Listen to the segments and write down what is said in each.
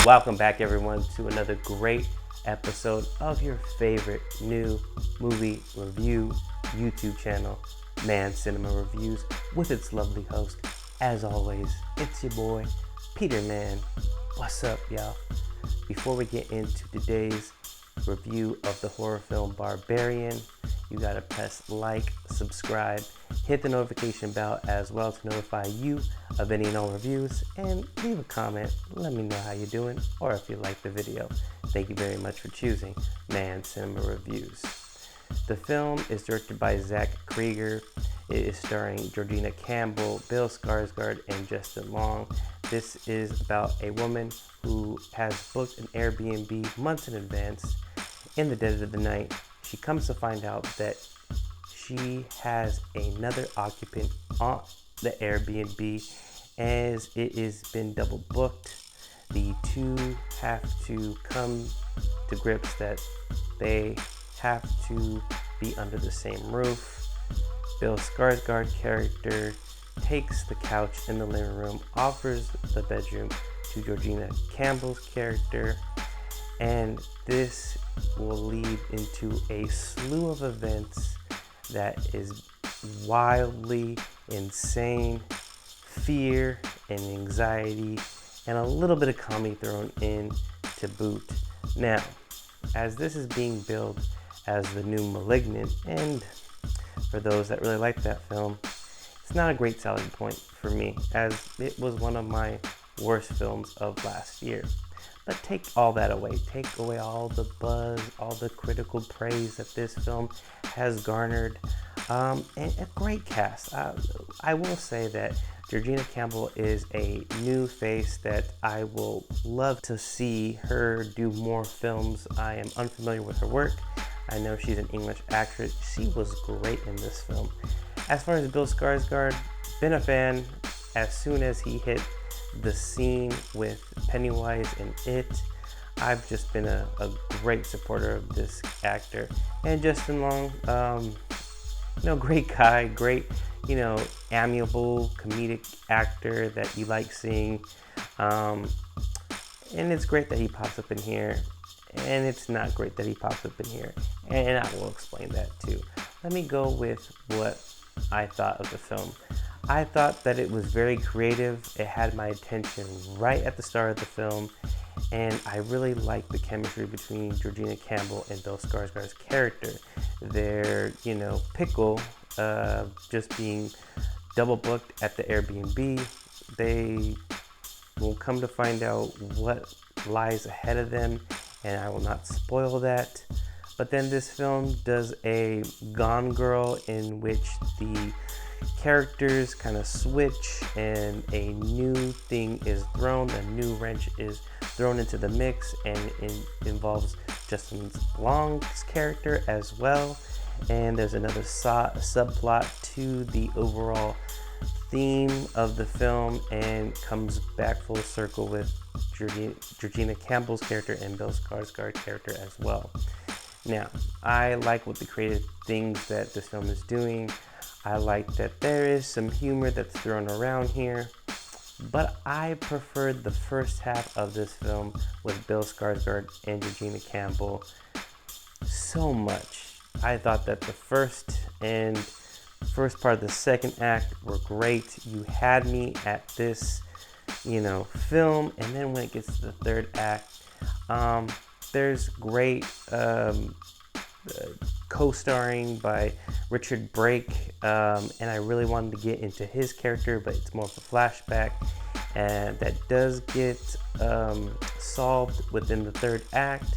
Welcome back, everyone, to another great episode of your favorite new movie review YouTube channel, Mann Cinema Reviews, with its lovely host. As always, it's your boy, Peter Mann. What's up, y'all? Before we get into today's review of the horror film Barbarian, you gotta press like, subscribe, hit the notification bell as well to notify you of any and all reviews, and leave a comment. Let me know how you're doing or if you like the video. Thank you very much for choosing Mann Cinema Reviews. The film is directed by Cregger. It is starring Georgina, Campbell, Bill Skarsgård, and Justin Long. This is about a woman who has booked an Airbnb months in advance. In the dead of the night, she comes to find out that she has another occupant on the Airbnb, as it has been double booked. The two have to come to grips that they have to be under the same roof. Bill Skarsgård character takes the couch in the living room, offers the bedroom to Georgina Campbell's character, and this will lead into a slew of events that is wildly insane, fear and anxiety, and a little bit of comedy thrown in to boot. Now, as this is being billed as the new Malignant, and for those that really like that film, it's not a great selling point for me, as it was one of my worst films of last year. But take all that away. Take away all the buzz, all the critical praise that this film has garnered, and a great cast. I will say that Georgina Campbell is a new face that I will love to see her do more films. I am unfamiliar with her work. I know she's an English actress. She was great in this film. As far as Bill Skarsgård, been a fan as soon as he hit the scene with Pennywise and It. I've just been a great supporter of this actor. And Justin Long, great guy, great, amiable comedic actor that you like seeing. And it's great that he pops up in here. And it's not great that he pops up in here. And I will explain that too. Let me go with what I thought of the film. I thought that it was very creative. It had my attention right at the start of the film, and I really liked the chemistry between Georgina Campbell and Bill Skarsgård's character. Their, pickle, just being double booked at the Airbnb. They will come to find out what lies ahead of them, and I will not spoil that. But then this film does a Gone Girl, in which the characters kind of switch and a new thing is thrown, a new wrench is thrown into the mix, and it involves Justin Long's character as well. And there's another subplot to the overall theme of the film, and comes back full circle with Georgina Campbell's character and Bill Skarsgård's character as well. Now, I like what the creative things that this film is doing. I like that there is some humor that's thrown around here, but I preferred the first half of this film with Bill Skarsgård and Georgina Campbell so much. I thought that the first part of the second act were great. You had me at this, film, and then when it gets to the third act, there's great co-starring by Richard Brake, and I really wanted to get into his character, but it's more of a flashback, and that does get solved within the third act.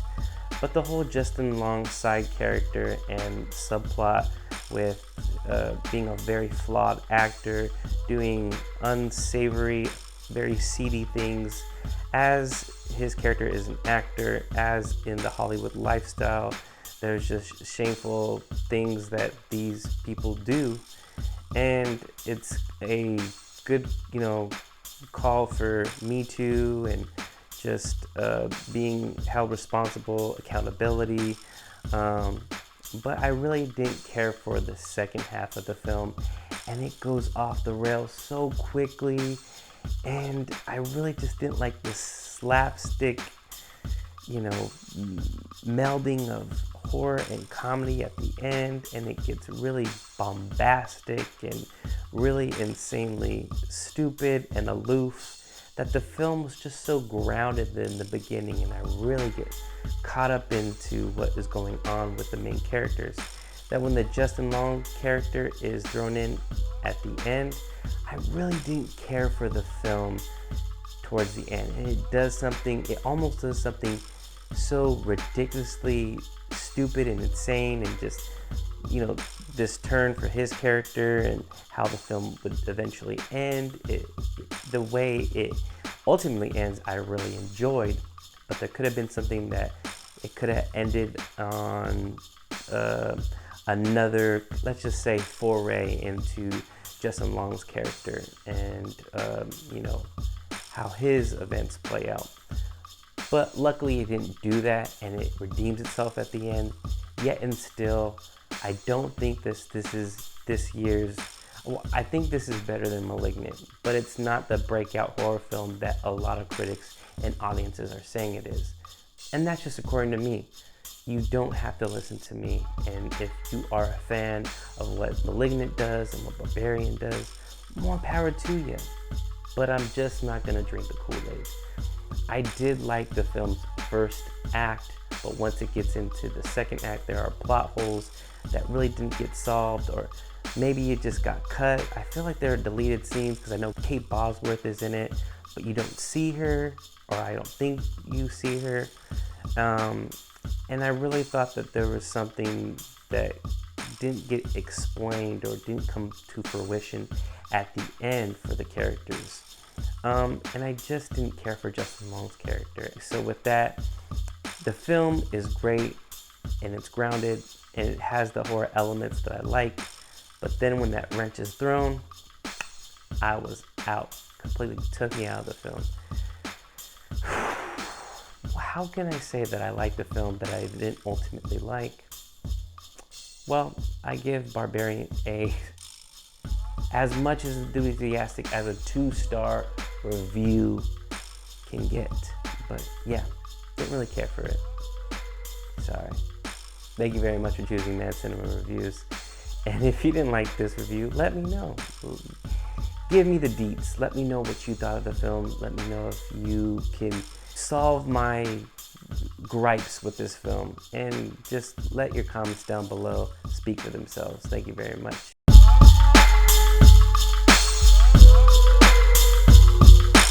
But the whole Justin Long side character and subplot with being a very flawed actor, doing unsavory, very seedy things as his character is an actor, as in the Hollywood lifestyle. There's just shameful things that these people do, and it's a good, call for Me Too and just being held responsible, accountability. But I really didn't care for the second half of the film, and it goes off the rails so quickly. And I really just didn't like the slapstick, melding of horror and comedy at the end, and it gets really bombastic and really insanely stupid and aloof, that the film was just so grounded in the beginning, and I really get caught up into what is going on with the main characters, that when the Justin Long character is thrown in at the end, I really didn't care for the film towards the end. And it almost does something so ridiculously stupid and insane, and just, this turn for his character and how the film would eventually end. The way it ultimately ends, I really enjoyed, but there could have been something that it could have ended on another, let's just say, foray into Justin Long's character and, how his events play out. But luckily it didn't do that, and it redeems itself at the end. Yet and still, I don't think this is this year's. Well, I think this is better than *Malignant*, but it's not the breakout horror film that a lot of critics and audiences are saying it is. And that's just according to me. You don't have to listen to me. And if you are a fan of what *Malignant* does and what *Barbarian* does, more power to you. But I'm just not gonna drink the Kool-Aid. I did like the film's first act, but once it gets into the second act, there are plot holes that really didn't get solved, or maybe it just got cut. I feel like there are deleted scenes, because I know Kate Bosworth is in it, but you don't see her, or I don't think you see her. And I really thought that there was something that didn't get explained or didn't come to fruition at the end for the characters. And I just didn't care for Justin Long's character. So with that, the film is great, and it's grounded, and it has the horror elements that I like. But then when that wrench is thrown, I was out. Completely took me out of the film. How can I say that I like the film that I didn't ultimately like? Well, I give Barbarian as much as enthusiastic as a 2-star review can get. But yeah, didn't really care for it. Sorry. Thank you very much for choosing Mann Cinema Reviews. And if you didn't like this review, let me know. Give me the deets. Let me know what you thought of the film. Let me know if you can solve my gripes with this film. And just let your comments down below speak for themselves. Thank you very much.